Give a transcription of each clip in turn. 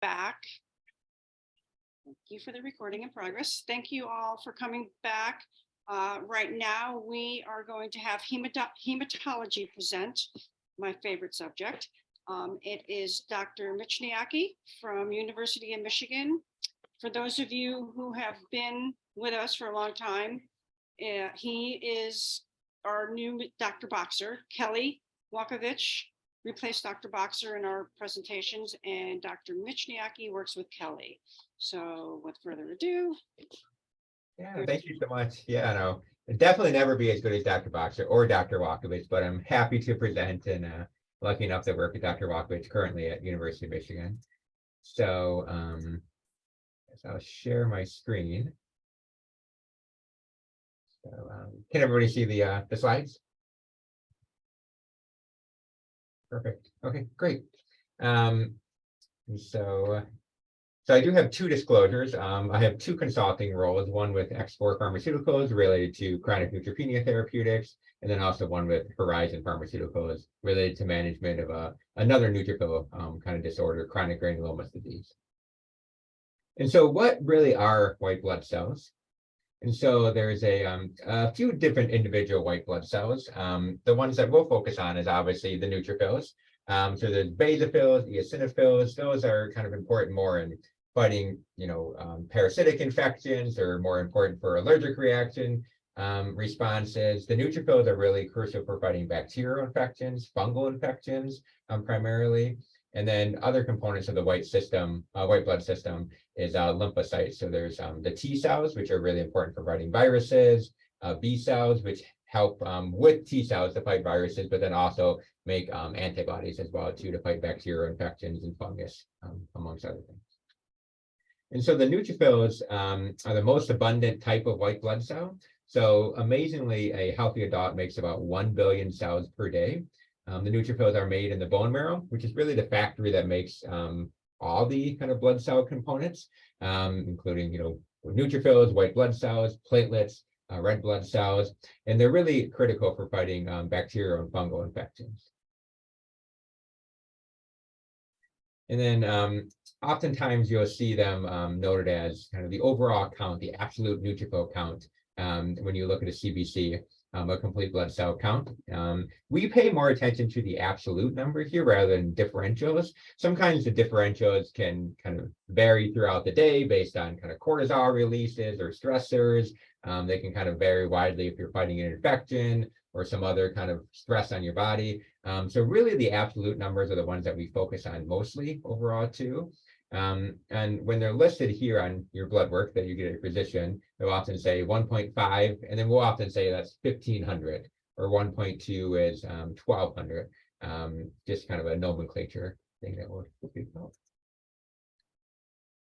back. Thank you for the recording in progress. Thank you all for coming back. Right now, we are going to have hematology present, my favorite subject. It is Dr. Michniaki from University of Michigan. For those of you who have been with us for a long time, he is our new Dr. Boxer. Kelly Walkovich replaced Dr. Boxer in our presentations, and Dr. Michniaki works with Kelly. So with further ado. Yeah, thank you so much. Yeah, no, it'd definitely never be as good as Dr. Boxer or Dr. Walkovich, but I'm happy to present and lucky enough to work with Dr. Walkovich currently at University of Michigan. So I'll share my screen. So can everybody see the slides? Perfect. Okay, great. So I do have two disclosures. I have two consulting roles, one with X4 Pharmaceuticals related to chronic neutropenia therapeutics, and then also one with Horizon Pharmaceuticals related to management of another neutrophil kind of disorder, chronic granulomatous disease. And so what really are white blood cells? And so there's a few different individual white blood cells. The ones that we'll focus on is obviously the neutrophils. So there's basophils, eosinophils. Those are kind of important more in fighting, parasitic infections, or more important for allergic reaction responses. The neutrophils are really crucial for fighting bacterial infections, fungal infections primarily. And then other components of the white blood system is lymphocytes. So there's the T cells, which are really important for fighting viruses, B cells, which help with T cells to fight viruses, but then also make antibodies as well too to fight bacterial infections and fungus, amongst other things. And so the neutrophils are the most abundant type of white blood cell. So amazingly, a healthy adult makes about 1 billion cells per day. The neutrophils are made in the bone marrow, which is really the factory that makes all the kind of blood cell components, including, neutrophils, white blood cells, platelets, red blood cells, and they're really critical for fighting bacterial and fungal infections. And then oftentimes you'll see them noted as kind of the overall count, the absolute neutrophil count, when you look at a CBC. A complete blood cell count. We pay more attention to the absolute number here rather than differentials. Sometimes the differentials can kind of vary throughout the day based on kind of cortisol releases or stressors. They can kind of vary widely if you're fighting an infection or some other kind of stress on your body. So really the absolute numbers are the ones that we focus on mostly overall too. And when they're listed here on your blood work that you get at your physician, they'll often say 1.5, and then we'll often say that's 1,500, or 1.2 is 1,200. Just kind of a nomenclature thing that we'll speak about.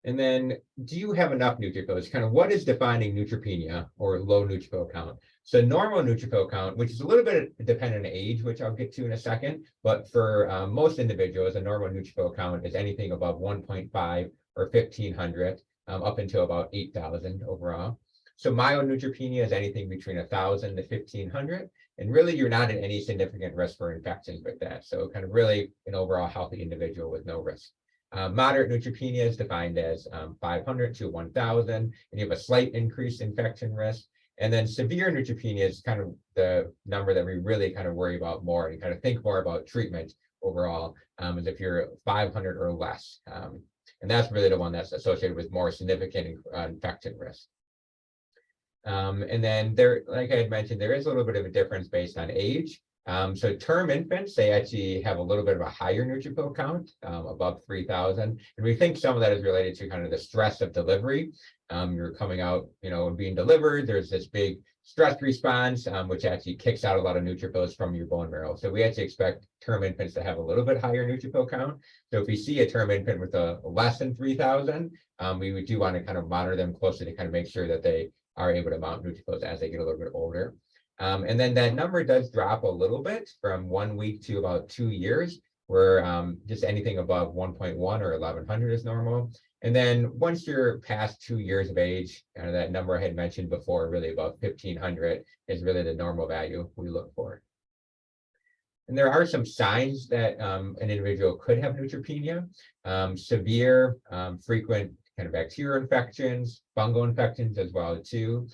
And then, do you have enough neutrophils? Kind of what is defining neutropenia or low neutrophil count? So normal neutrophil count, which is a little bit dependent on age, which I'll get to in a second, but for most individuals, a normal neutrophil count is anything above 1.5 or 1,500, up until about 8,000 overall. So mild neutropenia is anything between 1,000 to 1,500, and really you're not at any significant risk for infections with that. So kind of really an overall healthy individual with no risk. Moderate neutropenia is defined as 500 to 1,000, and you have a slight increased infection risk. And then severe neutropenia is kind of the number that we really kind of worry about more and kind of think more about treatment overall, as if you're 500 or less. And that's really the one that's associated with more significant infection risk. And then there, like I had mentioned, there is a little bit of a difference based on age. So term infants, they actually have a little bit of a higher neutrophil count, above 3,000. And we think some of that is related to kind of the stress of delivery. You're coming out, and being delivered, there's this big stress response, which actually kicks out a lot of neutrophils from your bone marrow. So we actually expect term infants to have a little bit higher neutrophil count. So if we see a term infant with a less than 3,000, we do want to kind of monitor them closely to kind of make sure that they are able to mount neutrophils as they get a little bit older. And then that number does drop a little bit from 1 week to about 2 years, where just anything above 1.1 or 1,100 is normal. And then once you're past 2 years of age, that number I had mentioned before, really about 1,500 is really the normal value we look for. And there are some signs that an individual could have neutropenia: severe, frequent kind of bacterial infections, fungal infections as well too,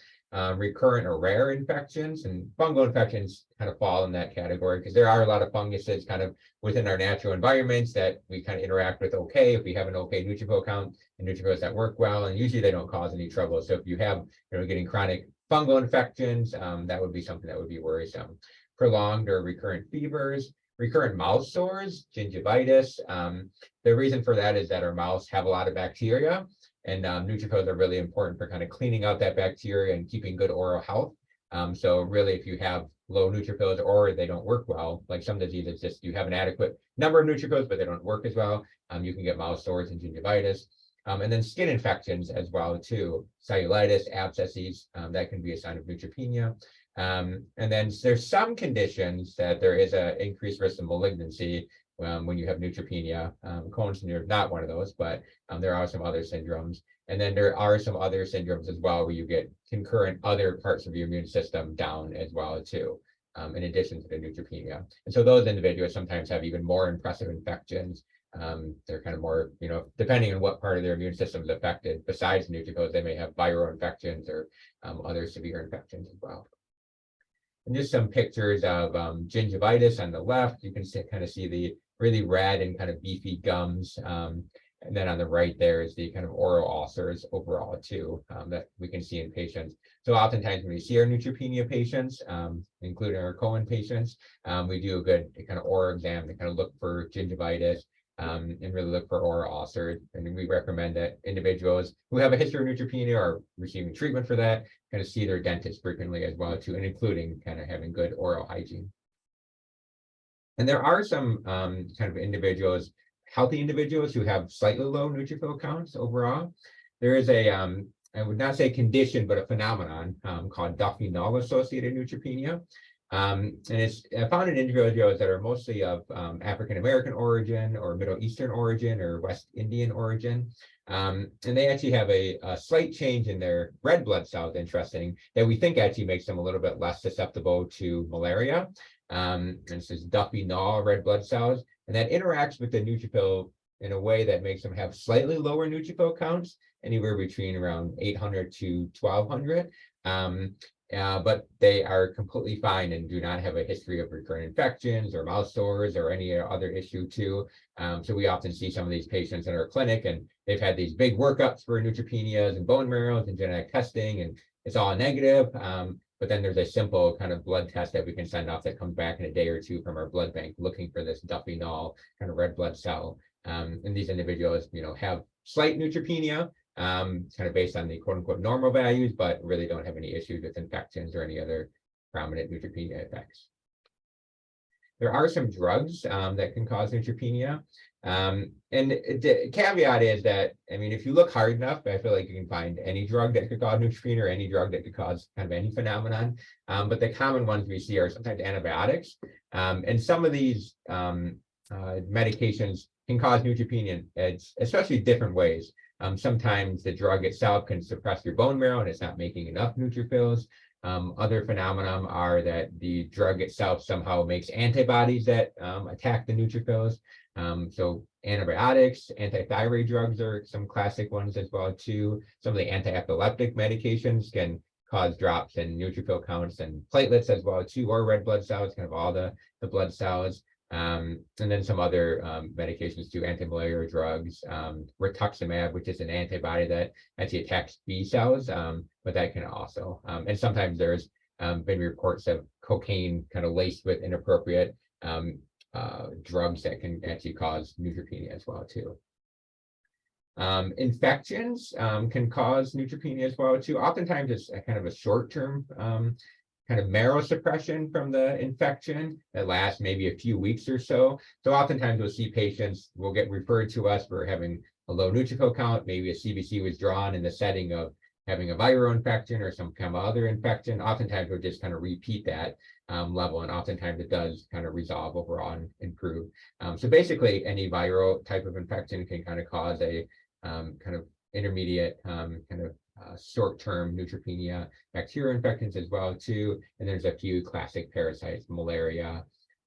recurrent or rare infections. And fungal infections kind of fall in that category because there are a lot of funguses kind of within our natural environments that we kind of interact with okay if we have an okay neutrophil count and neutrophils that work well, and usually they don't cause any trouble. So if you have, getting chronic fungal infections, that would be something that would be worrisome. Prolonged or recurrent fevers, recurrent mouth sores, gingivitis. The reason for that is that our mouths have a lot of bacteria, and neutrophils are really important for kind of cleaning out that bacteria and keeping good oral health. So really, if you have low neutrophils or they don't work well, like some diseases, just you have an adequate number of neutrophils, but they don't work as well, you can get mouth sores and gingivitis. And then skin infections as well too, cellulitis, abscesses, that can be a sign of neutropenia. And then there's some conditions that there is an increased risk of malignancy when you have neutropenia. Cohen Syndrome is not one of those, but there are some other syndromes. And then there are some other syndromes as well where you get concurrent other parts of your immune system down as well too, in addition to the neutropenia. And so those individuals sometimes have even more impressive infections. They're kind of more, depending on what part of their immune system is affected. Besides neutrophils, they may have viral infections or other severe infections as well. And just some pictures of gingivitis on the left. You can kind of see the really red and kind of beefy gums. And then on the right there is the kind of oral ulcers overall too, that we can see in patients. So oftentimes when we see our neutropenia patients, including our Cohen patients, we do a good kind of oral exam to kind of look for gingivitis, and really look for oral ulcers. And we recommend that individuals who have a history of neutropenia or receiving treatment for that kind of see their dentist frequently as well too, and including kind of having good oral hygiene. And there are some kind of individuals, healthy individuals, who have slightly low neutrophil counts overall. There is a, I would not say condition, but a phenomenon called Duffy Null associated neutropenia. And it's found in individuals that are mostly of African-American origin or Middle Eastern origin or West Indian origin. And they actually have a slight change in their red blood cells, interesting, that we think actually makes them a little bit less susceptible to malaria. And this is Duffy Null red blood cells, and that interacts with the neutrophil in a way that makes them have slightly lower neutrophil counts, anywhere between around 800 to 1200. But they are completely fine and do not have a history of recurrent infections or mouth sores or any other issue too. So we often see some of these patients in our clinic, and they've had these big workups for neutropenias and bone marrows and genetic testing, and it's all negative. But then there's a simple kind of blood test that we can send off that comes back in a day or two from our blood bank looking for this Duffy Null kind of red blood cell. And these individuals, have slight neutropenia, kind of based on the quote unquote normal values, but really don't have any issues with infections or any other prominent neutropenia effects. There are some drugs that can cause neutropenia. And the caveat is that, if you look hard enough, I feel like you can find any drug that could cause neutropenia or any drug that could cause kind of any phenomenon. But the common ones we see are sometimes antibiotics. And some of these medications can cause neutropenia, especially different ways. Sometimes the drug itself can suppress your bone marrow and it's not making enough neutrophils. Other phenomena are that the drug itself somehow makes antibodies that attack the neutrophils. So antibiotics, anti-thyroid drugs are some classic ones as well too. Some of the anti-epileptic medications can cause drops in neutrophil counts and platelets as well too, or red blood cells, kind of all the blood cells. And then some other medications too, anti-malaria drugs, rituximab, which is an antibody that actually attacks B cells, but that can also, and sometimes there's been reports of cocaine kind of laced with inappropriate drugs that can actually cause neutropenia as well too. Infections can cause neutropenia as well too. Oftentimes it's a kind of a short-term kind of marrow suppression from the infection that lasts maybe a few weeks or so. So oftentimes we'll see patients will get referred to us for having a low neutrophil count. Maybe a CBC was drawn in the setting of having a viral infection or some kind of other infection. Oftentimes we'll just kind of repeat that level, and oftentimes it does kind of resolve overall and improve. So basically any viral type of infection can kind of cause a kind of intermediate kind of short-term neutropenia, bacterial infections as well too. And there's a few classic parasites, malaria,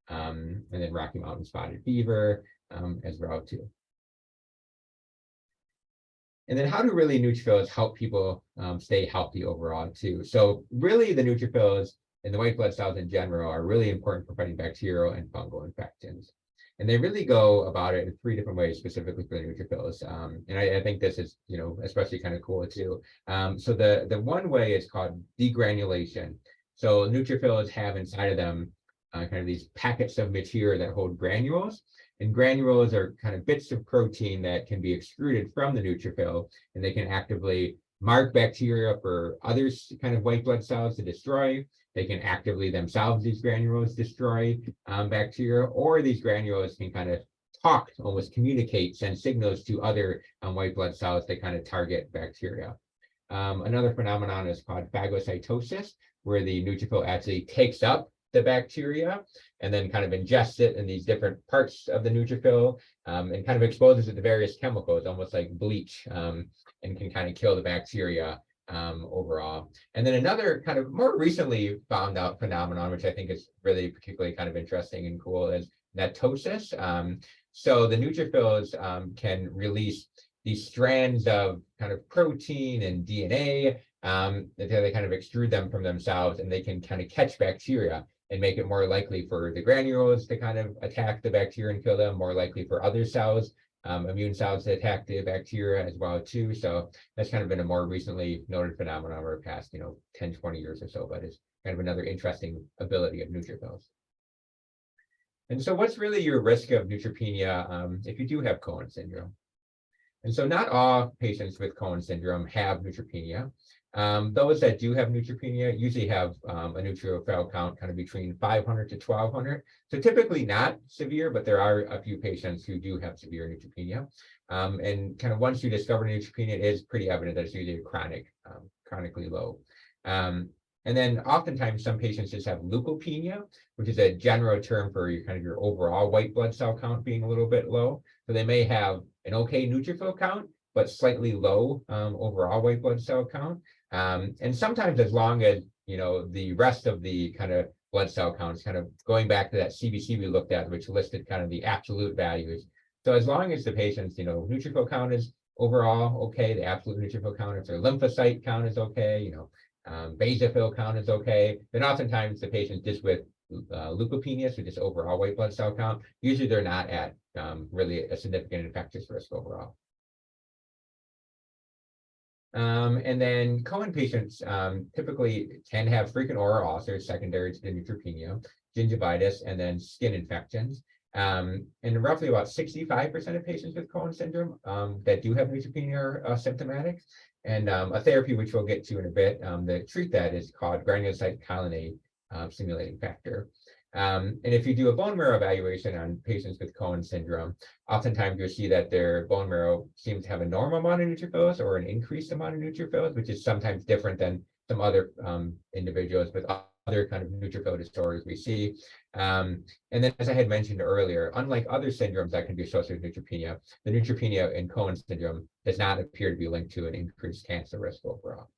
and then Rocky Mountain spotted fever as well too. And then how do really neutrophils help people stay healthy overall too? So really the neutrophils and the white blood cells in general are really important for fighting bacterial and fungal infections. And they really go about it in 3 different ways, specifically for the neutrophils. And I think this is, especially kind of cool too. So the one way is called degranulation. So neutrophils have inside of them kind of these packets of material that hold granules. And granules are kind of bits of protein that can be extruded from the neutrophil, and they can actively mark bacteria for other kind of white blood cells to destroy. They can actively themselves, these granules, destroy bacteria, or these granules can kind of talk, almost communicate, send signals to other white blood cells that kind of target bacteria. Another phenomenon is called phagocytosis, where the neutrophil actually takes up the bacteria and then kind of ingests it in these different parts of the neutrophil and kind of exposes it to various chemicals, almost like bleach, and can kind of kill the bacteria overall. And then another kind of more recently found out phenomenon, which I think is really particularly kind of interesting and cool, is netosis. So the neutrophils can release these strands of kind of protein and DNA that they kind of extrude them from themselves, and they can kind of catch bacteria and make it more likely for the granules to kind of attack the bacteria and kill them, more likely for other cells, immune cells to attack the bacteria as well too. So that's kind of been a more recently noted phenomenon over the past, 10, 20 years or so, but it's kind of another interesting ability of neutrophils. And so what's really your risk of neutropenia if you do have Cohen syndrome? And so not all patients with Cohen syndrome have neutropenia. Those that do have neutropenia usually have a neutrophil count kind of between 500 to 1200. So typically not severe, but there are a few patients who do have severe neutropenia. And kind of once you discover neutropenia, it is pretty evident that it's usually chronically low. And then oftentimes some patients just have leukopenia, which is a general term for your overall white blood cell count being a little bit low. So they may have an okay neutrophil count, but slightly low overall white blood cell count. And sometimes as long as, the rest of the kind of blood cell counts, kind of going back to that CBC we looked at, which listed kind of the absolute values. So as long as the patient's, neutrophil count is overall okay, the absolute neutrophil count, if their lymphocyte count is okay, basophil count is okay, then oftentimes the patients just with leukopenia, so just overall white blood cell count, usually they're not at really a significant infectious risk overall. And then Cohen patients typically can have frequent oral ulcers secondary to the neutropenia, gingivitis, and then skin infections. And roughly about 65% of patients with Cohen syndrome that do have neutropenia are symptomatic. And a therapy, which we'll get to in a bit, that treat that is called granulocyte colony stimulating factor. And if you do a bone marrow evaluation on patients with Cohen syndrome, oftentimes you'll see that their bone marrow seems to have a normal amount of neutrophils or an increased amount of neutrophils, which is sometimes different than some other individuals with other kind of neutrophil disorders we see. And then, as I had mentioned earlier, unlike other syndromes that can be associated with neutropenia, the neutropenia in Cohen syndrome does not appear to be linked to an increased cancer risk overall.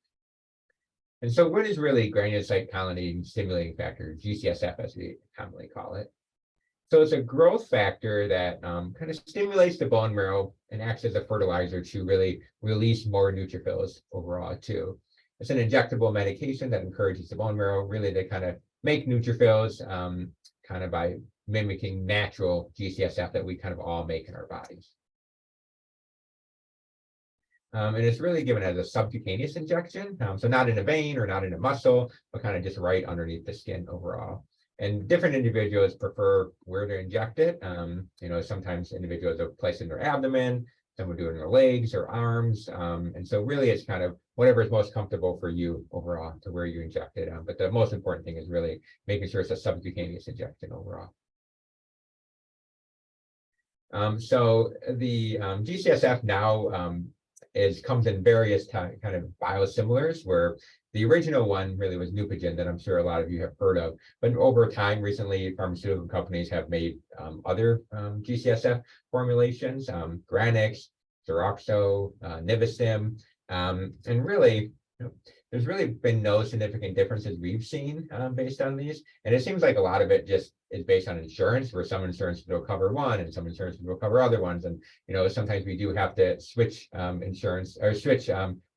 And so what is really granulocyte colony stimulating factor, G-CSF as we commonly call it? So it's a growth factor that kind of stimulates the bone marrow and acts as a fertilizer to really release more neutrophils overall too. It's an injectable medication that encourages the bone marrow really to kind of make neutrophils kind of by mimicking natural G-CSF that we kind of all make in our bodies. And it's really given as a subcutaneous injection, so not in a vein or not in a muscle, but kind of just right underneath the skin overall. And different individuals prefer where to inject it. Sometimes individuals will place it in their abdomen, some will do it in their legs or arms. And so really it's kind of whatever is most comfortable for you overall to where you inject it. But the most important thing is really making sure it's a subcutaneous injection overall. So the G-CSF now comes in various kind of biosimilars, where the original one really was Neupogen that I'm sure a lot of you have heard of. But over time, recently, pharmaceutical companies have made other G-CSF formulations, Granix, Xeroxo, Nivastim, and really, there's really been no significant differences we've seen based on these. And it seems like a lot of it just is based on insurance, where some insurance will cover one and some insurance will cover other ones. And, sometimes we do have to switch insurance or switch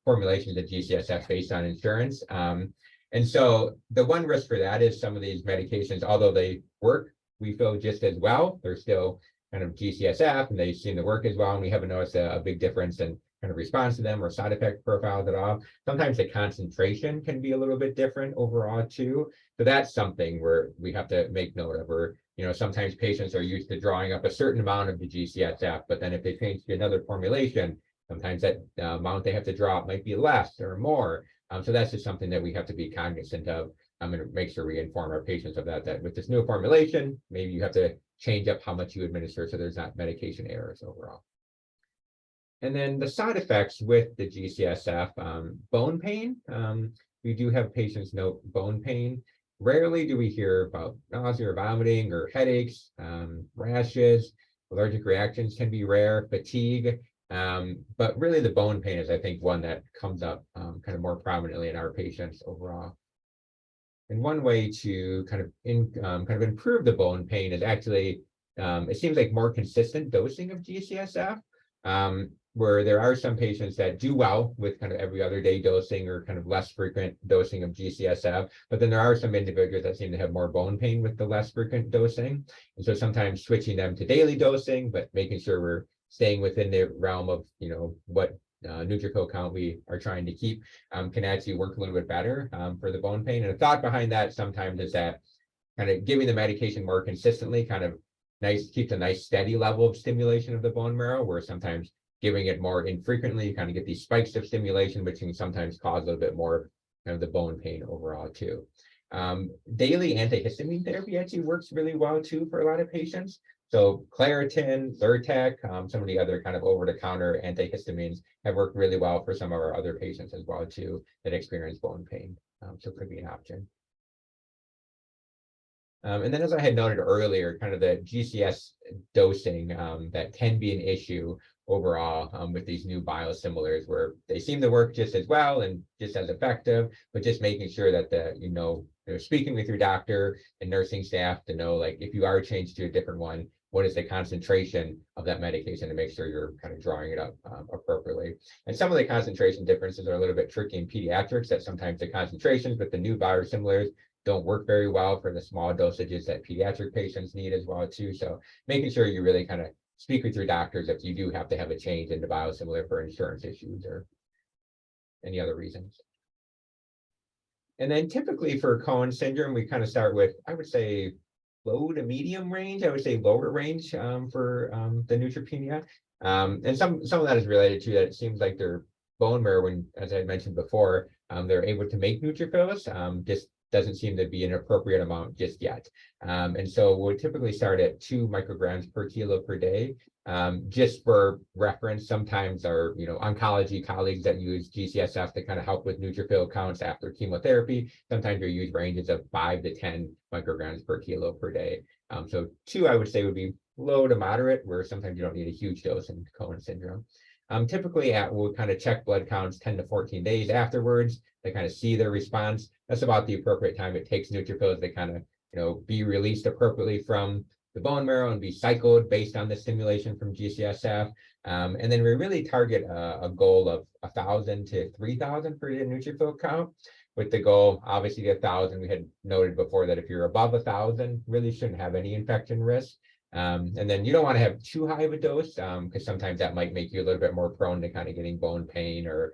formulations of G-CSF based on insurance. And so the one risk for that is some of these medications, although they work, we feel just as well, they're still kind of G-CSF and they seem to work as well. And we haven't noticed a big difference in kind of response to them or side effect profiles at all. Sometimes the concentration can be a little bit different overall too. So that's something where we have to make note of, where, sometimes patients are used to drawing up a certain amount of the G-CSF, but then if they change to another formulation, sometimes that amount they have to draw up might be less or more. So that's just something that we have to be cognizant of. I'm going to make sure we inform our patients of that with this new formulation, maybe you have to change up how much you administer so there's not medication errors overall. And then the side effects with the G-CSF, bone pain. We do have patients note bone pain. Rarely do we hear about nausea or vomiting or headaches, rashes. Allergic reactions can be rare, fatigue. But really the bone pain is, I think, one that comes up kind of more prominently in our patients overall. And one way to kind of improve the bone pain is actually, it seems like more consistent dosing of G-CSF, where there are some patients that do well with kind of every other day dosing or kind of less frequent dosing of G-CSF, but then there are some individuals that seem to have more bone pain with the less frequent dosing. And so sometimes switching them to daily dosing, but making sure we're staying within the realm of, what neutrophil count we are trying to keep can actually work a little bit better for the bone pain. And a thought behind that sometimes is that kind of giving the medication more consistently kind of keeps a nice steady level of stimulation of the bone marrow, where sometimes giving it more infrequently, you kind of get these spikes of stimulation, which can sometimes cause a little bit more kind of the bone pain overall too. Daily antihistamine therapy actually works really well too for a lot of patients. So Claritin, Zyrtec, some of the other kind of over-the-counter antihistamines have worked really well for some of our other patients as well too that experience bone pain. So it could be an option. And then, as I had noted earlier, kind of the GCS dosing that can be an issue overall with these new biosimilars, where they seem to work just as well and just as effective, but just making sure that speaking with your doctor and nursing staff to know, like, if you are changed to a different one, what is the concentration of that medication, to make sure you're kind of drawing it up appropriately. And some of the concentration differences are a little bit tricky in pediatrics, that sometimes the concentrations with the new biosimilars don't work very well for the small dosages that pediatric patients need as well too. So making sure you really kind of speak with your doctors if you do have to have a change in the biosimilar for insurance issues or any other reasons. And then typically for Cohen syndrome, we kind of start with, I would say, low to medium range. I would say lower range for the neutropenia. And some of that is related to that it seems like their bone marrow, when, as I mentioned before, they're able to make neutrophils, just doesn't seem to be an appropriate amount just yet. And so we'll typically start at 2 micrograms per kilo per day. Just for reference, sometimes our oncology colleagues that use G-CSF to kind of help with neutrophil counts after chemotherapy, sometimes they use ranges of 5 to 10 micrograms per kilo per day. So 2, I would say, would be low to moderate, where sometimes you don't need a huge dose in Cohen syndrome. Typically we'll kind of check blood counts 10 to 14 days afterwards to kind of see their response. That's about the appropriate time it takes neutrophils to kind of, be released appropriately from the bone marrow and be cycled based on the stimulation from G-CSF. And then we really target a goal of 1,000 to 3,000 for the neutrophil count, with the goal, obviously, 1,000. We had noted before that if you're above 1,000, really shouldn't have any infection risk. And then you don't want to have too high of a dose, because sometimes that might make you a little bit more prone to kind of getting bone pain, or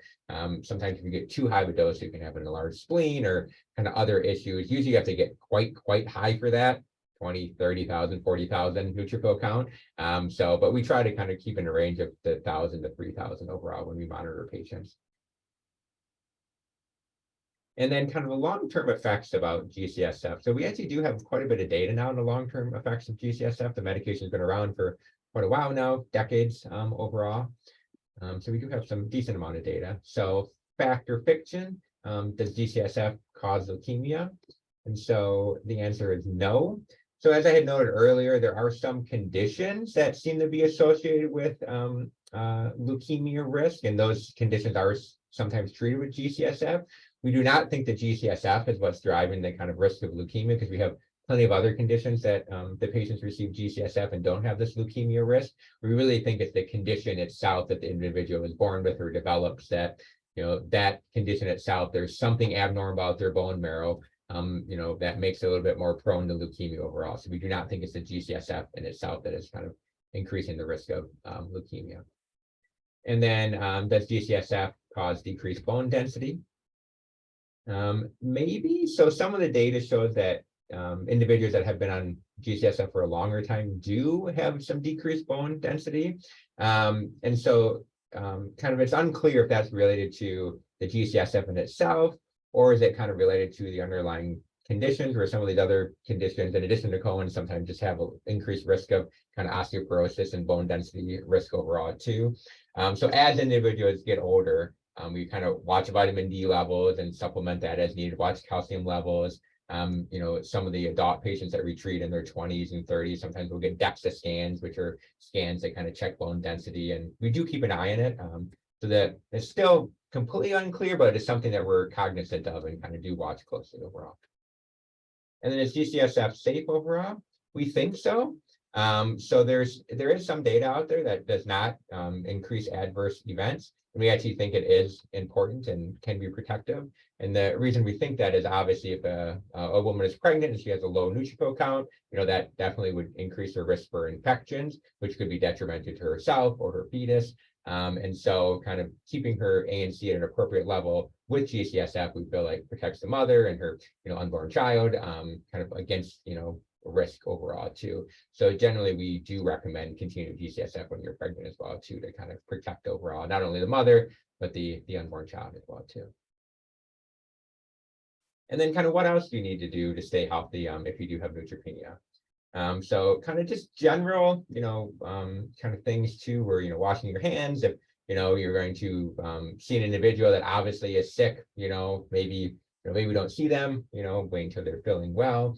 sometimes if you get too high of a dose, you can have an enlarged spleen or kind of other issues. Usually you have to get quite high for that, 20, 30,000, 40,000 neutrophil count. But we try to kind of keep in a range of the 1,000 to 3,000 overall when we monitor patients. And then kind of the long-term effects about G-CSF. So we actually do have quite a bit of data now on the long-term effects of G-CSF. The medication's been around for quite a while now, decades overall. So we do have some decent amount of data. So fact or fiction, does G-CSF cause leukemia? And so the answer is no. So as I had noted earlier, there are some conditions that seem to be associated with leukemia risk, and those conditions are sometimes treated with G-CSF. We do not think that G-CSF is what's driving the kind of risk of leukemia, because we have plenty of other conditions that the patients receive G-CSF and don't have this leukemia risk. We really think it's the condition itself that the individual is born with or develops, that, that condition itself, there's something abnormal about their bone marrow, that makes it a little bit more prone to leukemia overall. So we do not think it's the G-CSF in itself that is kind of increasing the risk of leukemia. And then does G-CSF cause decreased bone density? Maybe. So some of the data shows that individuals that have been on G-CSF for a longer time do have some decreased bone density. And so kind of it's unclear if that's related to the G-CSF in itself, or is it kind of related to the underlying conditions, where some of these other conditions, in addition to Cohen, sometimes just have an increased risk of kind of osteoporosis and bone density risk overall too. So as individuals get older, we kind of watch vitamin D levels and supplement that as needed, watch calcium levels. Some of the adult patients that we treat in their 20s and 30s, sometimes we'll get DEXA scans, which are scans that kind of check bone density. And we do keep an eye on it, so that it's still completely unclear, but it's something that we're cognizant of and kind of do watch closely overall. And then is G-CSF safe overall? We think so. So there is some data out there that does not increase adverse events. And we actually think it is important and can be protective. And the reason we think that is obviously if a woman is pregnant and she has a low neutrophil count, that definitely would increase her risk for infections, which could be detrimental to herself or her fetus. And so kind of keeping her ANC at an appropriate level with G-CSF, we feel like protects the mother and her, unborn child, kind of against, risk overall too. So generally we do recommend continuing G-CSF when you're pregnant as well too, to kind of protect overall, not only the mother, but the unborn child as well too. And then kind of what else do you need to do to stay healthy if you do have neutropenia? So kind of just general, kind of things too, where, washing your hands, if, you're going to see an individual that obviously is sick, maybe we don't see them, wait until they're feeling well.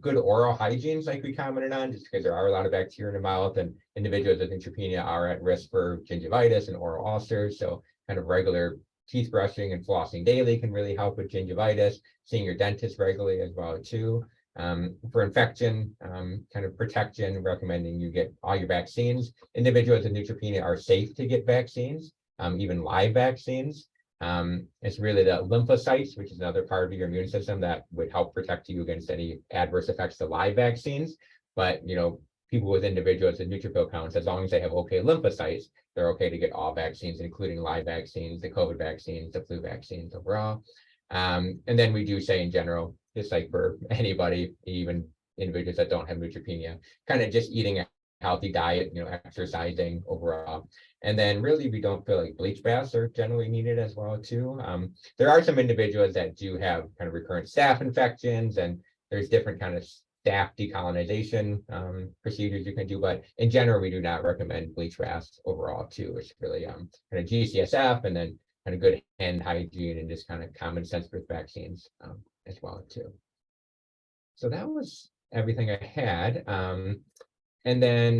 Good oral hygienes, like we commented on, just because there are a lot of bacteria in the mouth, and individuals with neutropenia are at risk for gingivitis and oral ulcers. So kind of regular teeth brushing and flossing daily can really help with gingivitis, seeing your dentist regularly as well too. For infection, kind of protection, recommending you get all your vaccines. Individuals with neutropenia are safe to get vaccines, even live vaccines. It's really the lymphocytes, which is another part of your immune system that would help protect you against any adverse effects to live vaccines. But, people with individuals with neutrophil counts, as long as they have okay lymphocytes, they're okay to get all vaccines, including live vaccines, the COVID vaccines, the flu vaccines overall. And then we do say in general, just like for anybody, even individuals that don't have neutropenia, kind of just eating a healthy diet, exercising overall. And then really, we don't feel like bleach baths are generally needed as well too. There are some individuals that do have kind of recurrent staph infections, and there's different kind of staph decolonization procedures you can do, but in general, we do not recommend bleach baths overall too. It's really kind of G-CSF and then kind of good hand hygiene and just kind of common sense with vaccines as well too. So that was everything I had. And then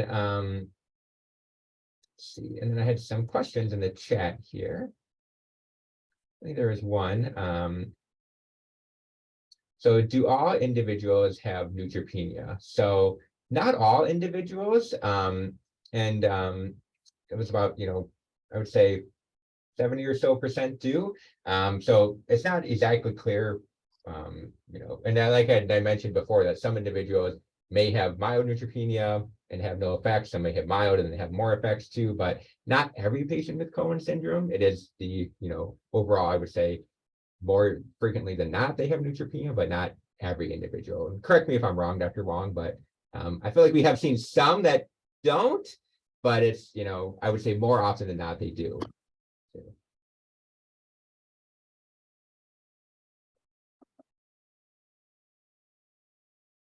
let's see, and then I had some questions in the chat here. I think there was one. So do all individuals have neutropenia? So not all individuals, and it was about, I would say 70% or so do. So it's not exactly clear, and like I mentioned before, that some individuals may have mild neutropenia and have no effects. Some may have mild and they have more effects too, but not every patient with Cohen syndrome. It is the, overall, I would say more frequently than not, they have neutropenia, but not every individual. And correct me if I'm wrong, Dr. Wong, but I feel like we have seen some that don't, but it's, I would say more often than not, they do.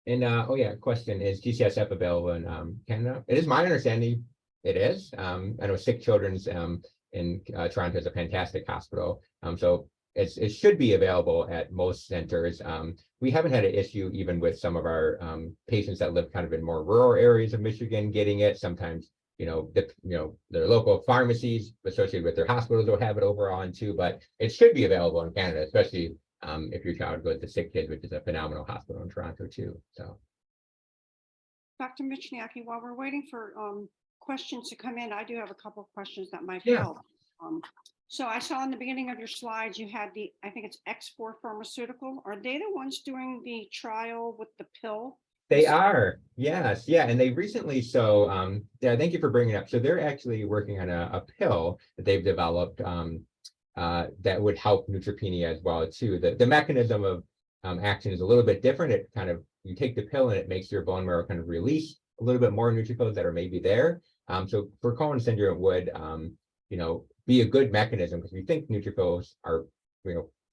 And oh yeah, question, is G-CSF available in Canada? It is my understanding it is. I know Sick Children's in Toronto is a fantastic hospital. So it should be available at most centers. We haven't had an issue even with some of our patients that live kind of in more rural areas of Michigan getting it. Sometimes their local pharmacies associated with their hospitals will have it overall and too, but it should be available in Canada, especially if your child goes to Sick Kids, which is a phenomenal hospital in Toronto too. So, Dr. Michniaki, while we're waiting for questions to come in, I do have a couple of questions that might Yeah. help. So I saw in the beginning of your slides, you had I think it's X4 Pharmaceutical. Are they the ones doing the trial with the pill? They are, yes, yeah, and they recently, yeah, thank you for bringing it up. So they're actually working on a pill that they've developed that would help neutropenia as well too. The mechanism of action is a little bit different. It kind of, you take the pill and it makes your bone marrow kind of release a little bit more neutrophils that are maybe there. So for Cohen syndrome, it would be a good mechanism because we think neutrophils are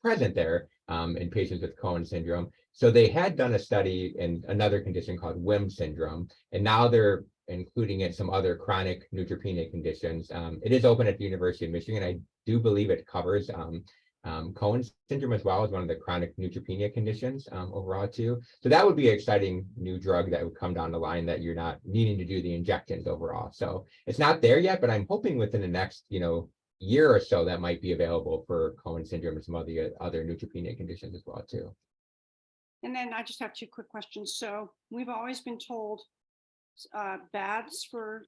present there in patients with Cohen syndrome. So they had done a study in another condition called WHIM syndrome, and now they're including it some other chronic neutropenia conditions. It is open at the University of Michigan. I do believe it covers Cohen syndrome as well as one of the chronic neutropenia conditions overall too. So that would be an exciting new drug that would come down the line that you're not needing to do the injections overall. So it's not there yet, but I'm hoping within the next year or so that might be available for Cohen syndrome and some other neutropenia conditions as well too. And then I just have two quick questions. So we've always been told baths for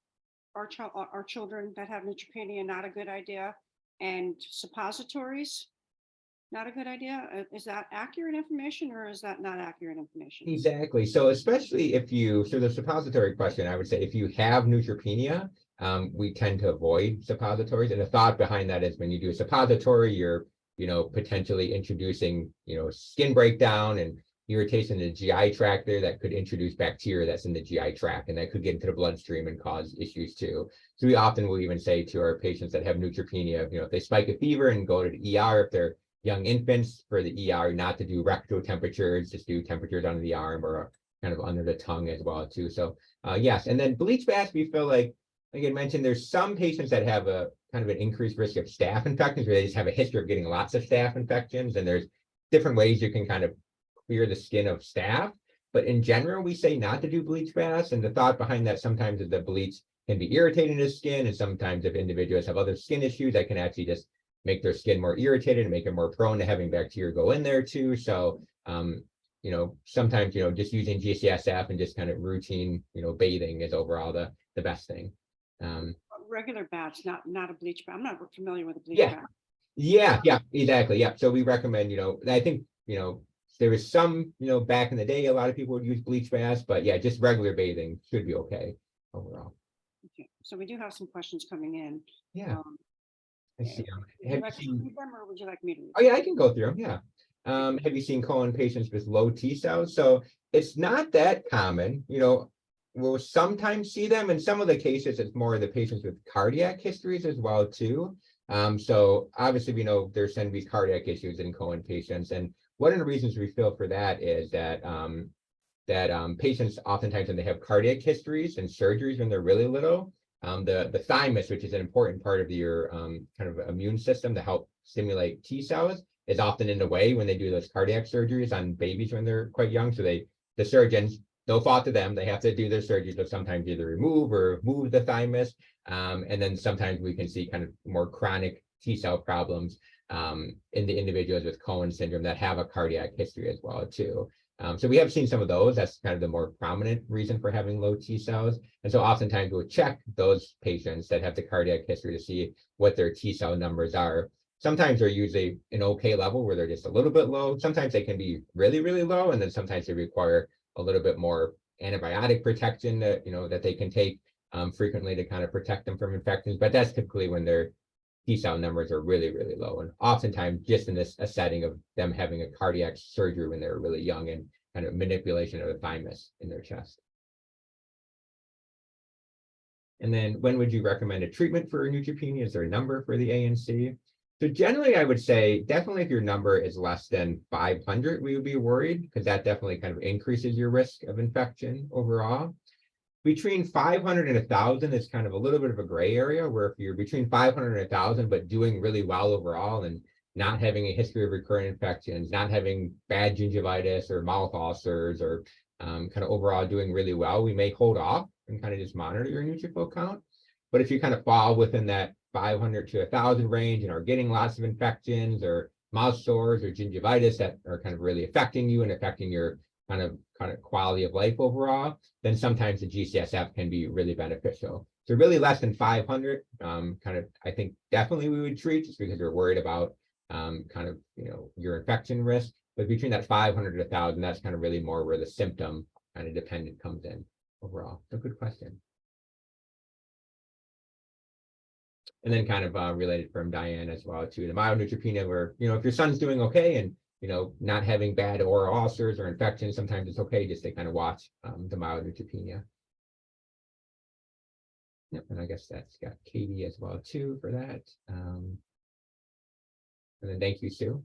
our children that have neutropenia, not a good idea, and suppositories, not a good idea. Is that accurate information or is that not accurate information? Exactly. So especially so the suppository question, I would say if you have neutropenia, we tend to avoid suppositories. And the thought behind that is when you do a suppository, you're, potentially introducing, skin breakdown and irritation in the GI tract there that could introduce bacteria that's in the GI tract, and that could get into the bloodstream and cause issues too. So we often will even say to our patients that have neutropenia, if they spike a fever and go to the ER, if they're young infants, for the ER, not to do rectal temperatures, just do temperatures under the arm or kind of under the tongue as well too. So yes, and then bleach baths, we feel like I mentioned, there's some patients that have a kind of an increased risk of staph infections where they just have a history of getting lots of staph infections, and there's different ways you can kind of clear the skin of staph. But in general, we say not to do bleach baths, and the thought behind that sometimes is that bleach can be irritating to the skin, and sometimes if individuals have other skin issues, that can actually just make their skin more irritated and make it more prone to having bacteria go in there too. So sometimes just using G-CSF and just kind of routine bathing is overall the best thing. Regular baths, not a bleach bath. I'm not familiar with a bleach Yeah. bath. Yeah, exactly. Yeah. So we recommend, I think, there was some, back in the day, a lot of people would use bleach baths, but yeah, just regular bathing should be okay overall. Okay, so we do have some questions coming in. Yeah. I see. Would you like to read them or would you like me to read them? Oh yeah, I can go through them. Yeah. Have you seen Cohen patients with low T cells? So it's not that common. We'll sometimes see them. In some of the cases, it's more of the patients with cardiac histories as well too. So obviously we know there's going to be cardiac issues in Cohen patients, and one of the reasons we feel for that is that patients oftentimes when they have cardiac histories and surgeries when they're really little, the thymus, which is an important part of your kind of immune system to help stimulate T cells, is often in the way when they do those cardiac surgeries on babies when they're quite young. So the surgeons, no fault to them, they have to do their surgery to sometimes either remove or move the thymus. And then sometimes we can see kind of more chronic T cell problems in the individuals with Cohen syndrome that have a cardiac history as well too. So we have seen some of those. That's kind of the more prominent reason for having low T cells. And so oftentimes we'll check those patients that have the cardiac history to see what their T cell numbers are. Sometimes they're usually an okay level where they're just a little bit low. Sometimes they can be really, really low. And then sometimes they require a little bit more antibiotic protection that, that they can take frequently to kind of protect them from infections. But that's typically when their T cell numbers are really, really low. And oftentimes just in a setting of them having a cardiac surgery when they're really young and kind of manipulation of the thymus in their chest. And then when would you recommend a treatment for neutropenia? Is there a number for the ANC? So generally, I would say definitely if your number is less than 500, we would be worried because that definitely kind of increases your risk of infection overall. Between 500 and 1,000 is kind of a little bit of a gray area where if you're between 500 and 1,000, but doing really well overall and not having a history of recurrent infections, not having bad gingivitis or mouth ulcers or kind of overall doing really well, we may hold off and kind of just monitor your neutrophil count. But if you kind of fall within that 500 to 1,000 range and are getting lots of infections or mouth sores or gingivitis that are kind of really affecting you and affecting your kind of quality of life overall, then sometimes the G-CSF can be really beneficial. So really less than 500, I think definitely we would treat, just because we're worried about your infection risk. But between that 500 to 1,000, that's kind of really more where the symptom kind of dependent comes in overall. So good question. And then kind of related from Diane as well to the mild neutropenia, where, if your son's doing okay and, not having bad oral ulcers or infections, sometimes it's okay just to kind of watch the mild neutropenia. Yep, and I guess that's got Katie as well too for that. And then thank you, Sue.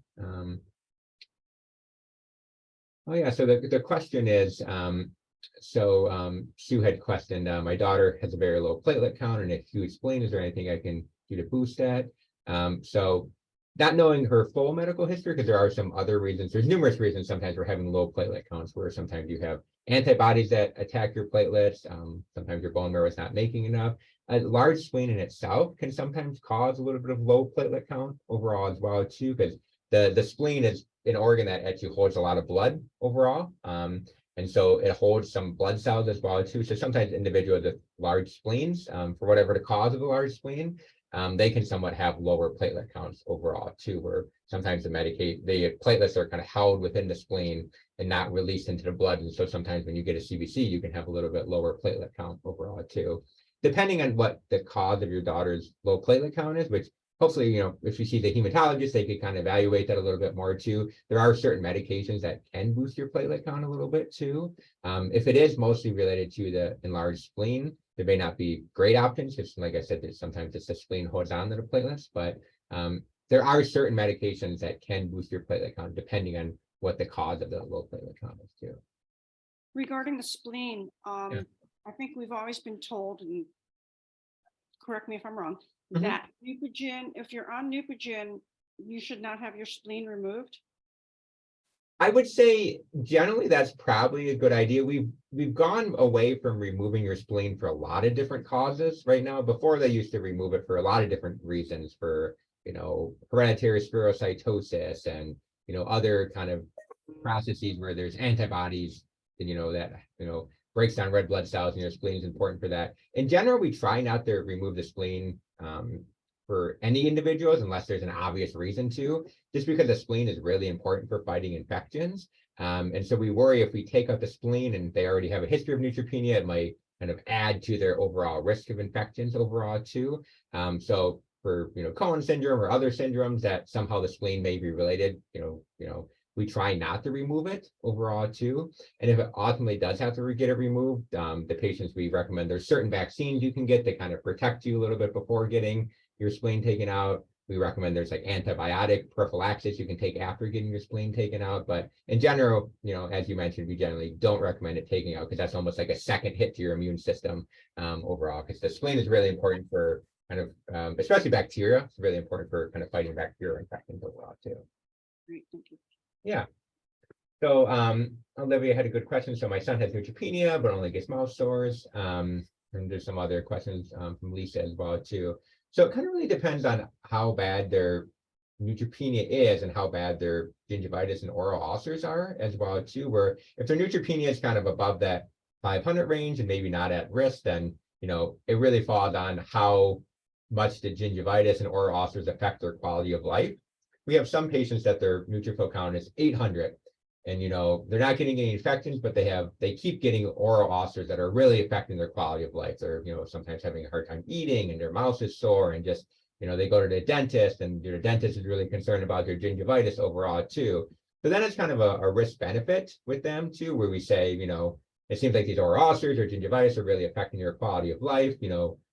Oh yeah, so the question is, Sue had questioned, my daughter has a very low platelet count, and if you explain, is there anything I can do to boost that? So not knowing her full medical history, because there are some other reasons, there's numerous reasons sometimes we're having low platelet counts, where sometimes you have antibodies that attack your platelets, sometimes your bone marrow is not making enough. A large spleen in itself can sometimes cause a little bit of low platelet count overall as well too, because the spleen is an organ that actually holds a lot of blood overall. And so it holds some blood cells as well too. So sometimes individuals with large spleens, for whatever the cause of the large spleen, they can somewhat have lower platelet counts overall too, where sometimes the platelets are kind of held within the spleen and not released into the blood. And so sometimes when you get a CBC, you can have a little bit lower platelet count overall too, depending on what the cause of your daughter's low platelet count is, which hopefully, if you see the hematologist, they could kind of evaluate that a little bit more too. There are certain medications that can boost your platelet count a little bit too. If it is mostly related to the enlarged spleen, there may not be great options, because like I said, sometimes it's the spleen holds on to the platelets, but there are certain medications that can boost your platelet count depending on what the cause of the low platelet count is too. Regarding the spleen, Yeah. I think we've always been told, and correct me if I'm wrong, Mhm. that Neupogen, if you're on Neupogen, you should not have your spleen removed. I would say generally that's probably a good idea. We've gone away from removing your spleen for a lot of different causes right now. Before, they used to remove it for a lot of different reasons, for hereditary spherocytosis and other kind of processes where there's antibodies and that breaks down red blood cells, and your spleen is important for that. In general, we try not to remove the spleen for any individuals unless there's an obvious reason to, just because the spleen is really important for fighting infections. And so we worry if we take out the spleen and they already have a history of neutropenia, it might kind of add to their overall risk of infections overall too. So for Cohen syndrome or other syndromes that somehow the spleen may be related, we try not to remove it overall too. And if it ultimately does have to get it removed, the patients, we recommend there's certain vaccines you can get that kind of protect you a little bit before getting your spleen taken out. We recommend there's like antibiotic prophylaxis you can take after getting your spleen taken out. But in general, as you mentioned, we generally don't recommend it taking out, because that's almost like a second hit to your immune system overall, because the spleen is really important for kind of, especially bacteria. It's really important for kind of fighting bacterial infections overall too. Great, thank you. Yeah. So Olivia had a good question. So my son has neutropenia, but only gets mouth sores. And there's some other questions from Lisa as well too. So it kind of really depends on how bad their neutropenia is and how bad their gingivitis and oral ulcers are as well too, where if their neutropenia is kind of above that 500 range and maybe not at risk, then it really falls on how much the gingivitis and oral ulcers affect their quality of life. We have some patients that their neutrophil count is 800, and they're not getting any infections, but they keep getting oral ulcers that are really affecting their quality of life. They're sometimes having a hard time eating, and their mouth is sore, and just they go to the dentist, and the dentist is really concerned about their gingivitis overall too. So then it's kind of a risk benefit with them too, where we say it seems like these oral ulcers or gingivitis are really affecting your quality of life.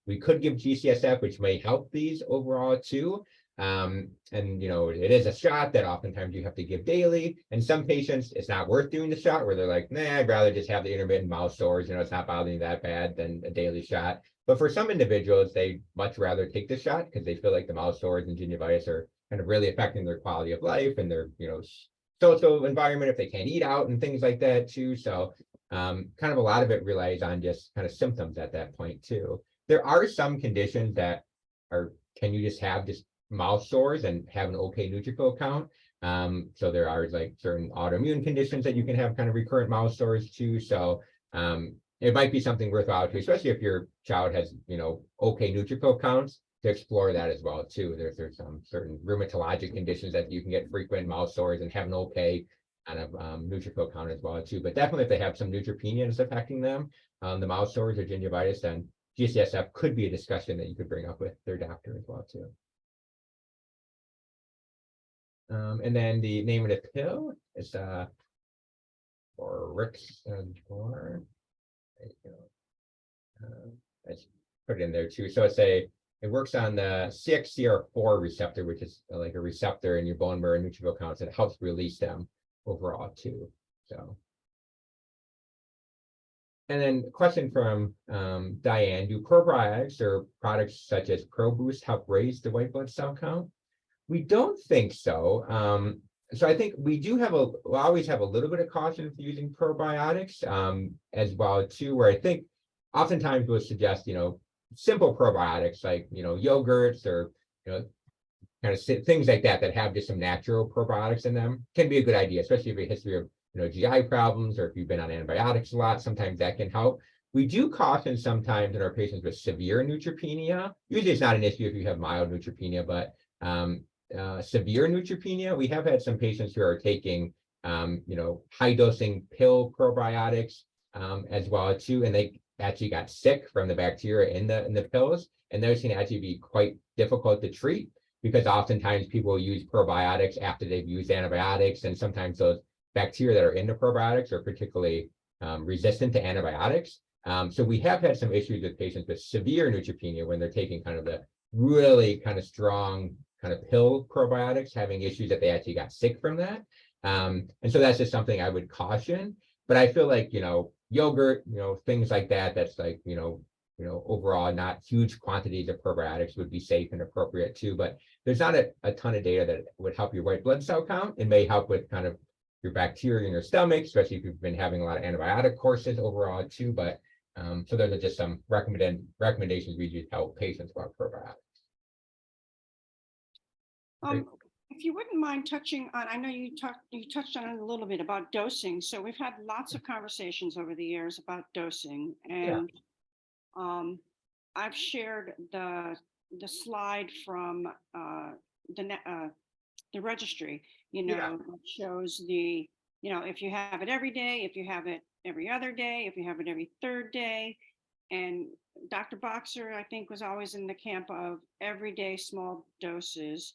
We could give G-CSF, which may help these overall too. And it is a shot that oftentimes you have to give daily. And some patients, it's not worth doing the shot, where they're like, nah, I'd rather just have the intermittent mouth sores. It's not bothering that bad than a daily shot. But for some individuals, they much rather take the shot because they feel like the mouth sores and gingivitis are kind of really affecting their quality of life and their social environment, if they can't eat out and things like that too. So kind of a lot of it relies on just kind of symptoms at that point too. There are some conditions that can you just have just mouth sores and have an okay neutrophil count. So there are like certain autoimmune conditions that you can have kind of recurrent mouth sores too. So it might be something worthwhile too, especially if your child has, okay neutrophil counts, to explore that as well too. There's some certain rheumatologic conditions that you can get frequent mouth sores and have an okay kind of neutrophil count as well too. But definitely if they have some neutropenia that's affecting them, the mouth sores or gingivitis, then G-CSF could be a discussion that you could bring up with their doctor as well too. And then the name of the pill is Orixador. There you go. Let's put it in there too. So it works on the CXCR4 receptor, which is like a receptor in your bone marrow neutrophil counts. It helps release them overall too. So. And then a question from Diane: do probiotics or products such as ProBoost help raise the white blood cell count? We don't think so. So I think we do we'll always have a little bit of caution for using probiotics as well too, where I think oftentimes we'll suggest, simple probiotics like, yogurts or, kind of things like that have just some natural probiotics in them can be a good idea, especially if you have a history of, GI problems, or if you've been on antibiotics a lot, sometimes that can help. We do caution sometimes in our patients with severe neutropenia. Usually it's not an issue if you have mild neutropenia, but severe neutropenia, we have had some patients who are taking, high dosing pill probiotics as well too, and they actually got sick from the bacteria in the pills, and those can actually be quite difficult to treat because oftentimes people use probiotics after they've used antibiotics, and sometimes those bacteria that are in the probiotics are particularly resistant to antibiotics. So we have had some issues with patients with severe neutropenia when they're taking kind of the really kind of strong kind of pill probiotics, having issues that they actually got sick from that. And so that's just something I would caution. But I feel like, yogurt, things like that's like, overall not huge quantities of probiotics would be safe and appropriate too. But there's not a ton of data that would help your white blood cell count. It may help with kind of your bacteria in your stomach, especially if you've been having a lot of antibiotic courses overall too. But so those are just some recommendations we do help patients about probiotics. If you wouldn't mind touching on, I know you touched on it a little bit about dosing. So we've had lots of conversations over the years about dosing, and I've shared the slide from the registry, that shows the, if you have it every day, if you have it every other day, if you have it every third day. And Dr. Boxer, I think, was always in the camp of everyday small doses.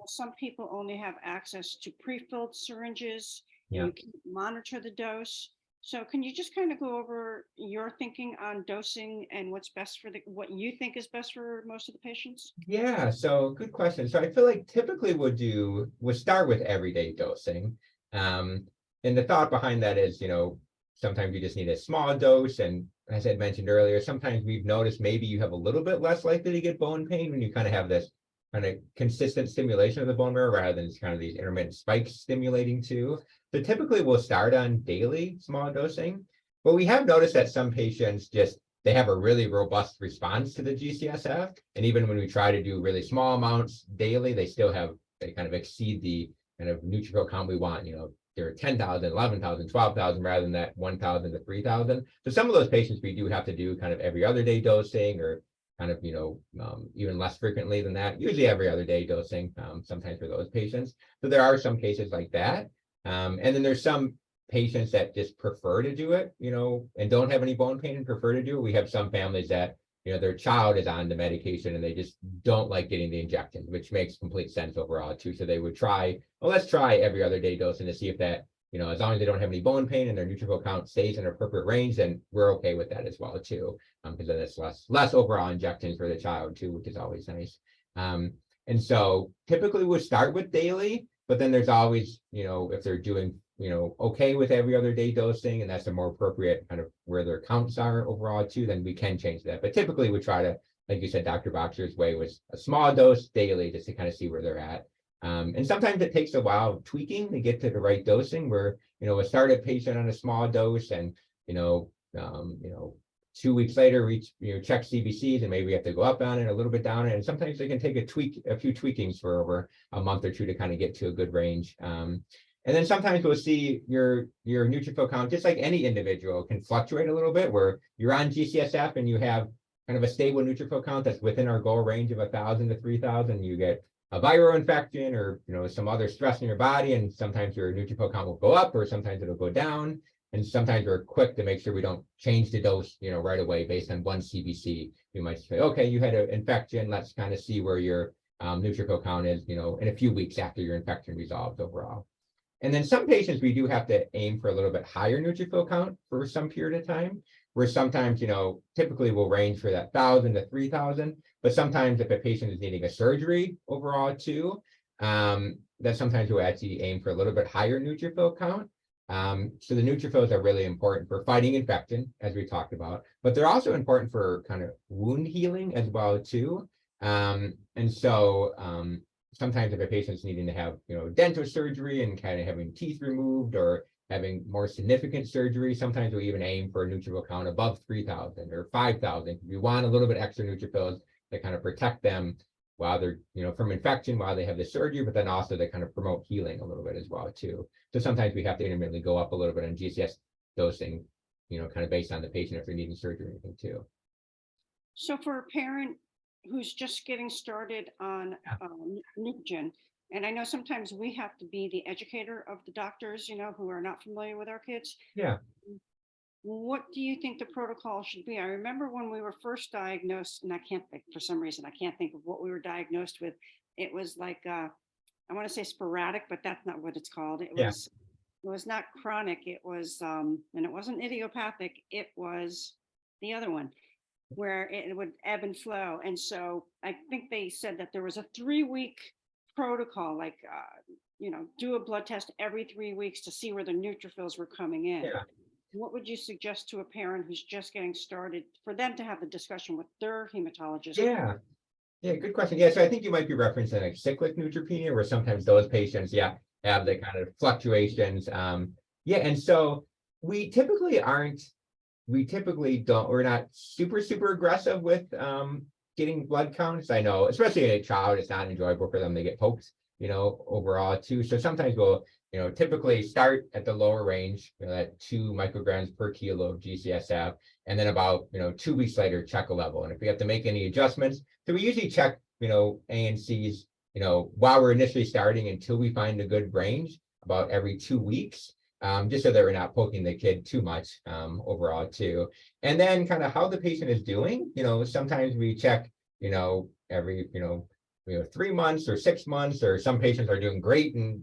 Some people only have access to pre-filled syringes. You can monitor the dose. So can you just kind of go over your thinking on dosing and what's best for what you think is best for most of the patients? Yeah, so good question. So I feel like typically we'll start with everyday dosing. And the thought behind that is, sometimes you just need a small dose. And as I mentioned earlier, sometimes we've noticed maybe you have a little bit less likely to get bone pain when you kind of have this kind of consistent stimulation of the bone marrow rather than just kind of these intermittent spikes stimulating too. So typically we'll start on daily small dosing, but we have noticed that some patients they have a really robust response to the G-CSF. And even when we try to do really small amounts daily, they kind of exceed the kind of neutrophil count we want, they're 10,000, 11,000, 12,000 rather than that 1,000 to 3,000. So some of those patients we do have to do kind of every other day dosing, or kind of, even less frequently than that, usually every other day dosing, sometimes for those patients. So there are some cases like that. And then there's some patients that just prefer to do it, and don't have any bone pain and prefer to do it. We have some families that, their child is on the medication and they just don't like getting the injections, which makes complete sense overall too. So they would let's try every other day dosing to see if that, as long as they don't have any bone pain and their neutrophil count stays in an appropriate range, then we're okay with that as well too. Because then it's less overall injections for the child too, which is always nice. And so typically we'll start with daily, but then there's always, if they're doing, okay with every other day dosing, and that's a more appropriate kind of where their counts are overall too, then we can change that. But typically we try to, like you said, Dr. Boxer's way was a small dose daily just to kind of see where they're at. And sometimes it takes a while of tweaking to get to the right dosing where, we'll start a patient on a small dose and, 2 weeks later, check CBCs, and maybe we have to go up on it, a little bit down it, and sometimes they can take a few tweakings for over a month or two to kind of get to a good range. And then sometimes we'll see your neutrophil count, just like any individual, can fluctuate a little bit, where you're on G-CSF and you have kind of a stable neutrophil count that's within our goal range of 1,000 to 3,000. You get a viral infection or some other stress in your body, and sometimes your neutrophil count will go up, or sometimes it'll go down. And sometimes we're quick to make sure we don't change the dose, right away based on one CBC. You might say, okay, you had an infection. Let's kind of see where your neutrophil count is, in a few weeks after your infection resolves overall. And then some patients, we do have to aim for a little bit higher neutrophil count for some period of time, where sometimes, typically will range for that 1,000 to 3,000. But sometimes if a patient is needing a surgery overall too, that sometimes we'll actually aim for a little bit higher neutrophil count. So the neutrophils are really important for fighting infection, as we talked about, but they're also important for kind of wound healing as well too. And so sometimes if a patient's needing to have, dental surgery and kind of having teeth removed or having more significant surgery, sometimes we even aim for a neutrophil count above 3,000 or 5,000. We want a little bit extra neutrophils to kind of protect them while they're, from infection while they have the surgery, but then also to kind of promote healing a little bit as well too. So sometimes we have to intermittently go up a little bit on GCS dosing, kind of based on the patient if they're needing surgery or anything too. So for a parent who's just getting started on Neupogen, and I know sometimes we have to be the educator of the doctors, who are not familiar with our kids. Yeah. What do you think the protocol should be? I remember when we were first diagnosed, and for some reason, I can't think of what we were diagnosed with. It was like, I want to say sporadic, but that's not what it's called. It was not chronic. It was, and it wasn't idiopathic. It was the other one, where it would ebb and flow. And so I think they said that there was a 3-week protocol, like, do a blood test every 3 weeks to see where the neutrophils were coming in. Yeah. What would you suggest to a parent who's just getting started for them to have the discussion with their hematologist? Yeah, good question. Yeah, so I think you might be referencing like cyclic neutropenia, where sometimes those patients, have the kind of fluctuations. And so we're not super aggressive with getting blood counts. I know, especially in a child, it's not enjoyable for them to get poked, overall too. So sometimes we'll, typically start at the lower range, at 2 micrograms per kilo of G-CSF, and then about, 2 weeks later, check a level. And if we have to make any adjustments, so we usually check, ANCs, while we're initially starting until we find a good range about every 2 weeks, just so that we're not poking the kid too much overall too. And then kind of how the patient is doing, sometimes we check, every, 3 months or 6 months, or some patients are doing great, and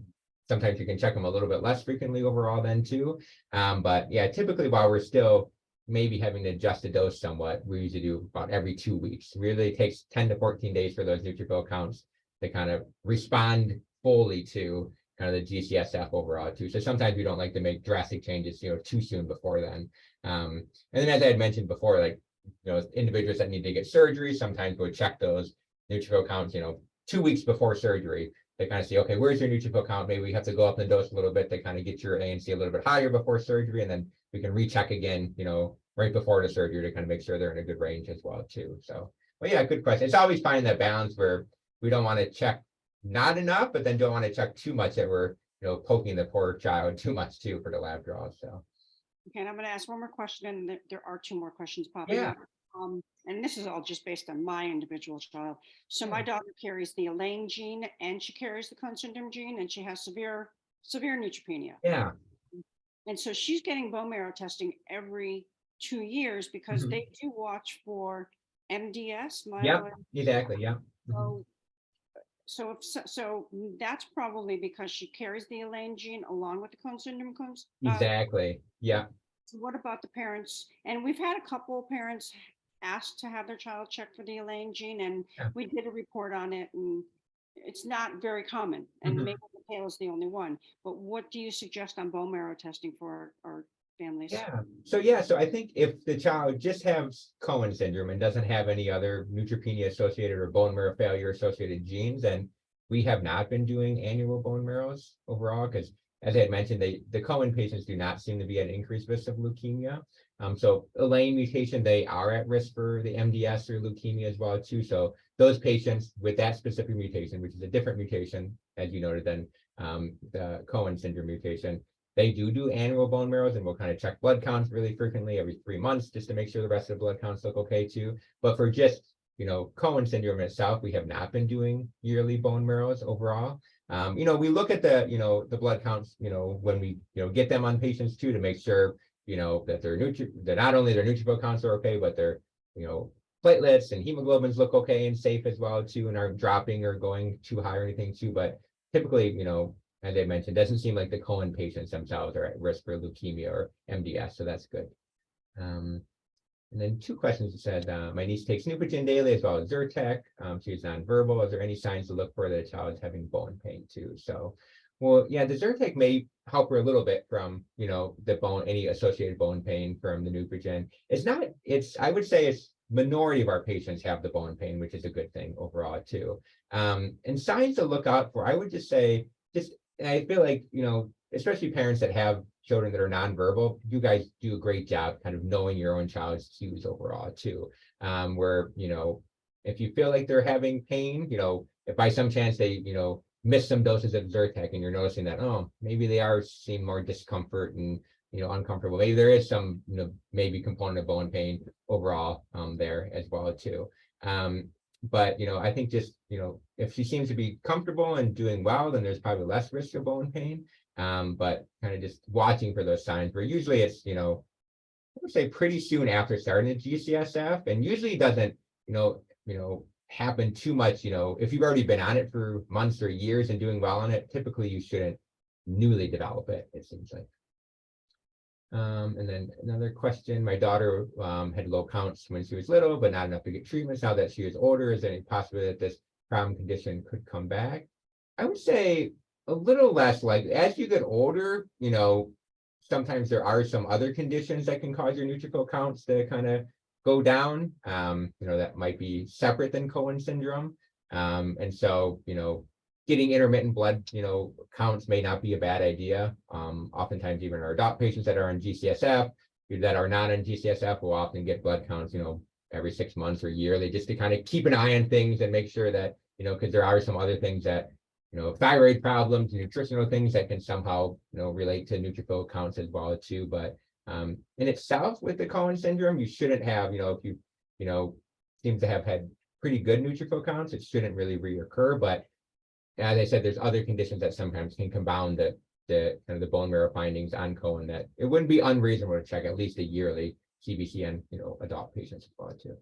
sometimes you can check them a little bit less frequently overall then too. But yeah, typically while we're still maybe having to adjust the dose somewhat, we usually do about every 2 weeks. It really takes 10 to 14 days for those neutrophil counts to kind of respond fully to kind of the G-CSF overall too. So sometimes we don't like to make drastic changes, too soon before then. And then as I had mentioned before, like, individuals that need to get surgery, sometimes we'll check those neutrophil counts, 2 weeks before surgery. They kind of see, okay, where's your neutrophil count? Maybe we have to go up the dose a little bit to kind of get your ANC a little bit higher before surgery. And then we can recheck again, right before the surgery to kind of make sure they're in a good range as well too. So, well, yeah, good question. It's always finding that balance where we don't want to check not enough, but then don't want to check too much that we're, poking the poor child too much too for the lab draws. So. Okay, and I'm going to ask one more question, and there are 2 more questions popping up. And this is all just based on my individual child. So my daughter carries the Elaine gene, and she carries the Cohen Syndrome gene, and she has severe neutropenia. Yeah. And so she's getting bone marrow testing every 2 years because they do watch for MDS. Yep, exactly. Yeah. So that's probably because she carries the Elaine gene along with the Cohen Syndrome. Exactly. Yeah. So what about the parents? And we've had a couple of parents asked to have their child checked for the Elaine gene, and we did a report on it, and it's not very common, and maybe the tail is the only one. But what do you suggest on bone marrow testing for our families? So I think if the child just has Cohen syndrome and doesn't have any other neutropenia associated or bone marrow failure associated genes, then we have not been doing annual bone marrows overall, because as I had mentioned, the Cohen patients do not seem to be at increased risk of leukemia. So Elaine mutation, they are at risk for the MDS or leukemia as well too. So those patients with that specific mutation, which is a different mutation, as you noted, than the Cohen syndrome mutation, they do annual bone marrows, and we'll kind of check blood counts really frequently every 3 months just to make sure the rest of the blood counts look okay too. But for just, Cohen syndrome itself, we have not been doing yearly bone marrows overall. We look at the blood counts, when we, get them on patients too, to make sure, that that not only their neutrophil counts are okay, but their, platelets and hemoglobins look okay and safe as well too, and aren't dropping or going too high or anything too. But typically, as I mentioned, doesn't seem like the Cohen patients themselves are at risk for leukemia or MDS, so that's good. And then 2 questions that said, my niece takes Neupogen daily as well as Zyrtec. She's nonverbal. Is there any signs to look for that a child is having bone pain too? So, well, yeah, the Zyrtec may help her a little bit from, any associated bone pain from the Neupogen. I would say it's minority of our patients have the bone pain, which is a good thing overall too. And signs to look out for, I would just say, I feel like, especially parents that have children that are nonverbal, you guys do a great job kind of knowing your own child's cues overall too. Where, if you feel like they're having pain, if by some chance they, miss some doses of Zyrtec and you're noticing that, oh, maybe they are seeing more discomfort and, uncomfortable. Maybe there is some, maybe component of bone pain overall there as well too. But, I think just, if she seems to be comfortable and doing well, then there's probably less risk of bone pain. But kind of just watching for those signs, where usually it's, I would say pretty soon after starting the G-CSF, and usually doesn't, happen too much. If you've already been on it for months or years and doing well on it, typically you shouldn't newly develop it, it seems like. And then another question, my daughter had low counts when she was little, but not enough to get treatments. Now that she is older, is there any possibility that this problem condition could come back? I would say a little less likely. As you get older, sometimes there are some other conditions that can cause your neutrophil counts to kind of go down, that might be separate than Cohen syndrome. And so, getting intermittent blood, counts may not be a bad idea. Oftentimes, even our adult patients that are on G-CSF, that are not on G-CSF, will often get blood counts, every 6 months or yearly, just to kind of keep an eye on things and make sure that, because there are some other things that, thyroid problems, nutritional things that can somehow, relate to neutrophil counts as well too. But in itself, with the Cohen syndrome, you shouldn't have, if you, seem to have had pretty good neutrophil counts, it shouldn't really reoccur. But as I said, there's other conditions that sometimes can compound the kind of the bone marrow findings on Cohen, that it wouldn't be unreasonable to check at least a yearly CBC on, adult patients as well too.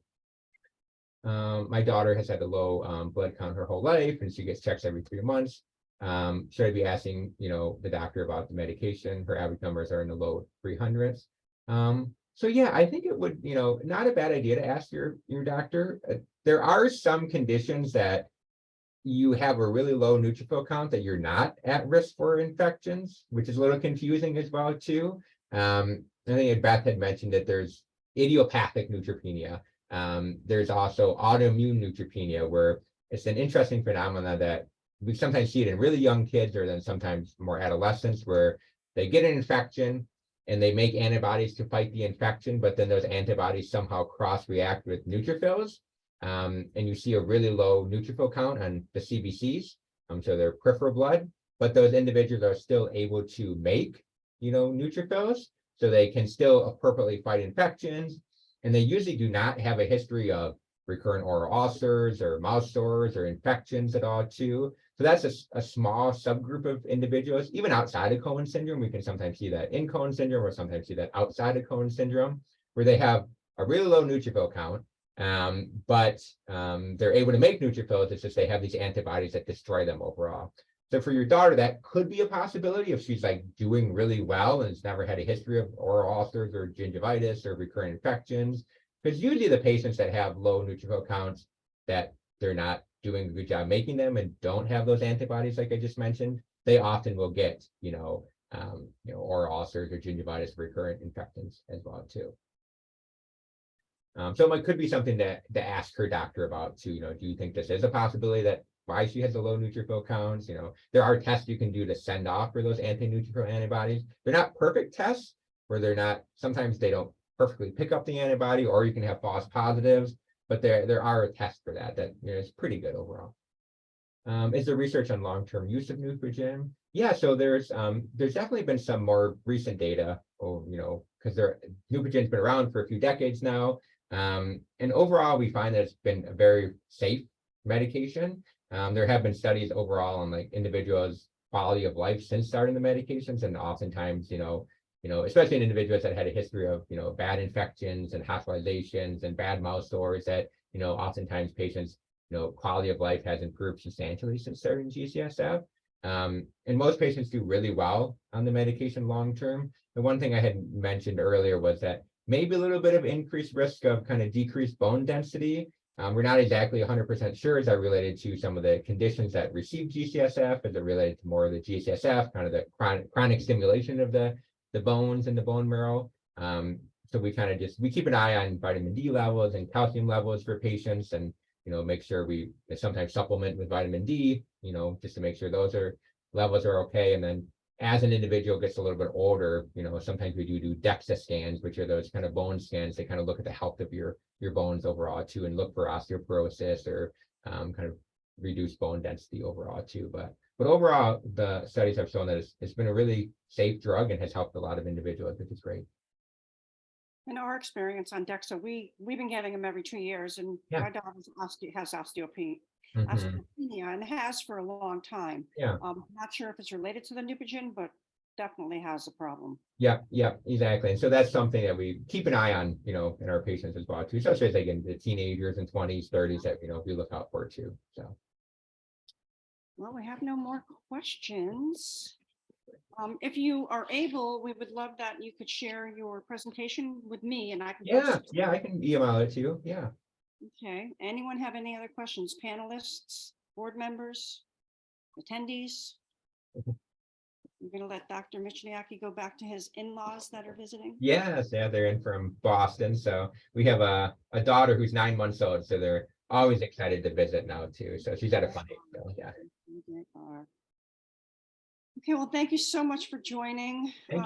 My daughter has had a low blood count her whole life, and she gets checks every 3 months. Should I be asking, the doctor about the medication? Her average numbers are in the low 300s. So yeah, I think it would, not a bad idea to ask your doctor. There are some conditions that you have a really low neutrophil count that you're not at risk for infections, which is a little confusing as well too. I think Beth had mentioned that there's idiopathic neutropenia. There's also autoimmune neutropenia, where it's an interesting phenomenon that we sometimes see it in really young kids, or then sometimes more adolescents, where they get an infection and they make antibodies to fight the infection, but then those antibodies somehow cross-react with neutrophils. And you see a really low neutrophil count on the CBCs, so their peripheral blood, but those individuals are still able to make, neutrophils, so they can still appropriately fight infections. And they usually do not have a history of recurrent oral ulcers or mouth sores or infections at all too. So that's a small subgroup of individuals. Even outside of Cohen syndrome, we can sometimes see that in Cohen syndrome, or sometimes see that outside of Cohen syndrome, where they have a really low neutrophil count, but they're able to make neutrophils. It's just they have these antibodies that destroy them overall. So for your daughter, that could be a possibility if she's like doing really well and has never had a history of oral ulcers or gingivitis or recurrent infections. Because usually the patients that have low neutrophil counts, that they're not doing a good job making them and don't have those antibodies like I just mentioned, they often will get, oral ulcers or gingivitis, recurrent infections as well too. So it could be something to ask her doctor about too. Do you think this is a possibility, that why she has the low neutrophil counts? There are tests you can do to send off for those anti-neutrophil antibodies. They're not perfect tests, where they're not, sometimes they don't perfectly pick up the antibody, or you can have false positives, but there are tests for that is pretty good overall. Is there research on long-term use of Neutrogen? Yeah, so there's definitely been some more recent data, because Neutrogen's been around for a few decades now. And overall, we find that it's been a very safe medication. There have been studies overall on like individuals' quality of life since starting the medications, and oftentimes, especially in individuals that had a history of, bad infections and hospitalizations and bad mouth sores, that, oftentimes patients, quality of life has improved substantially since starting G-CSF. And most patients do really well on the medication long-term. The one thing I had mentioned earlier was that maybe a little bit of increased risk of kind of decreased bone density. We're not exactly 100% sure. Is that related to some of the conditions that receive G-CSF? Is it related to more of the G-CSF, kind of the chronic stimulation of the bones and the bone marrow? So we kind of we keep an eye on vitamin D levels and calcium levels for patients, and make sure we sometimes supplement with vitamin D, just to make sure those levels are okay. And then as an individual gets a little bit older, sometimes we do DEXA scans, which are those kind of bone scans. They kind of look at the health of your bones overall too, and look for osteoporosis or kind of reduced bone density overall too. But overall, the studies have shown that it's been a really safe drug and has helped a lot of individuals, which is great. In our experience on DEXA, we've been getting them every 2 years, and Yeah. my dog has osteopenia, and has for a long time. Yeah. Not sure if it's related to the Neutrogen, but definitely has a problem. Yeah, exactly. And so that's something that we keep an eye on, in our patients as well too, especially as they get into teenagers and 20s, 30s, that we look out for too. So. Well, we have no more questions. If you are able, we would love that you could share your presentation with me, and I can. Yeah, I can email it to you. Yeah. Okay. Anyone have any other questions? Panelists, board members, attendees? I'm going to let Dr. Michniaki go back to his in-laws that are visiting. Yes, yeah, they're in from Boston. So we have a daughter who's 9 months old, so they're always excited to visit now too. So she's at a fun age. So yeah. Okay, well, thank you so much for joining. Thank you.